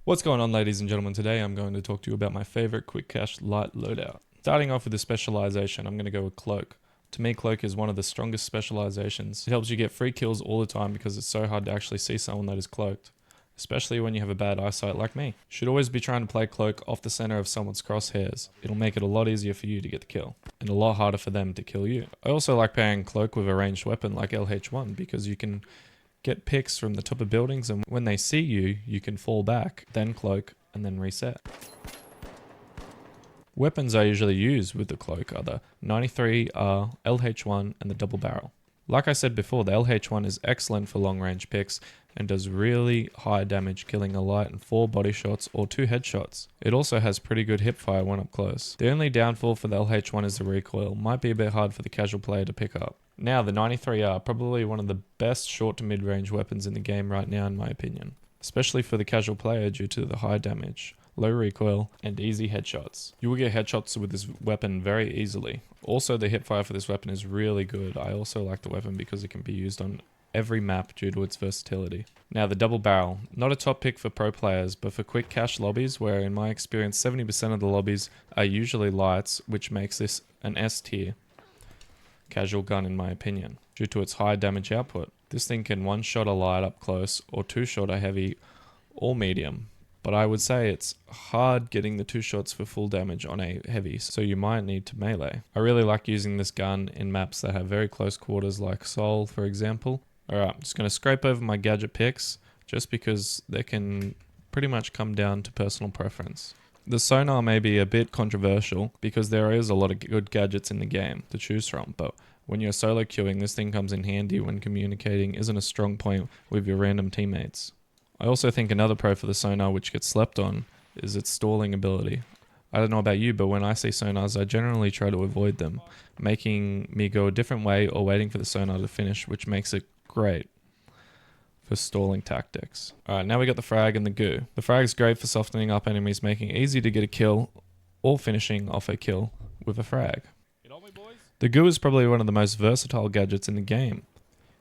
What's going on, ladies and gentlemen? Today I'm going to talk to you about my favorite quick cash light loadout. Starting off with the specialization, I'm going to go with Cloak. To me, Cloak is one of the strongest specializations. It helps you get free kills all the time because it's so hard to actually see someone that is cloaked, especially when you have a bad eyesight like me. You should always be trying to play Cloak off the center of someone's crosshairs. It'll make it a lot easier for you to get the kill, and a lot harder for them to kill you. I also like pairing Cloak with a ranged weapon like LH1 because you can get picks from the top of buildings, and when they see you, you can fall back, then cloak, and then reset. Weapons I usually use with the cloak are the 93R, LH1, and the double barrel. Like I said before, the LH1 is excellent for long range picks and does really high damage, killing a light in 4 body shots or 2 headshots. It also has pretty good hipfire when up close. The only downfall for the LH1 is the recoil, might be a bit hard for the casual player to pick up. Now the 93R, probably one of the best short to mid range weapons in the game right now in my opinion, especially for the casual player due to the high damage, low recoil, and easy headshots. You will get headshots with this weapon very easily. Also, the hipfire for this weapon is really good. I also like the weapon because it can be used on every map due to its versatility. Now the double barrel, not a top pick for pro players, but for quick cash lobbies where in my experience 70% of the lobbies are usually lights, which makes this an S tier casual gun in my opinion, due to its high damage output. This thing can one-shot a light up close or two-shot a heavy or medium, but I would say it's hard getting the 2 shots for full damage on a heavy, so you might need to melee. I really like using this gun in maps that have very close quarters like Seoul for example. Alright, I'm just going to scrape over my gadget picks just because they can pretty much come down to personal preference. The sonar may be a bit controversial because there is a lot of good gadgets in the game to choose from, but when you're solo queuing, this thing comes in handy when communicating isn't a strong point with your random teammates. I also think another pro for the sonar which gets slept on is its stalling ability. I don't know about you, but when I see sonars, I generally try to avoid them, making me go a different way or waiting for the sonar to finish, which makes it great for stalling tactics. Alright, now we got the frag and the goo. The frag is great for softening up enemies, making it easy to get a kill or finishing off a kill with a frag. The goo is probably one of the most versatile gadgets in the game.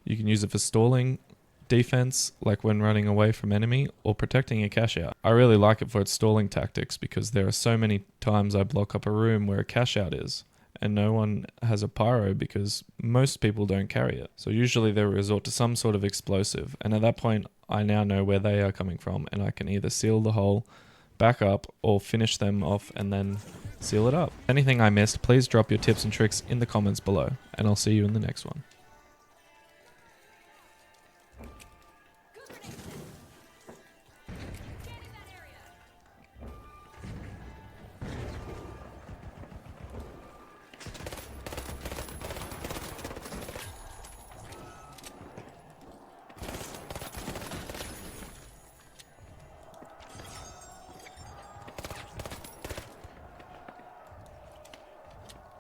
You can use it for stalling, defense, like when running away from enemy, or protecting a cash out. I really like it for its stalling tactics because there are so many times I block up a room where a cash out is, and no one has a pyro because most people don't carry it. So usually they resort to some sort of explosive, and at that point I now know where they are coming from and I can either seal the hole, back up, or finish them off and then seal it up. Anything I missed, please drop your tips and tricks in the comments below, and I'll see you in the next one.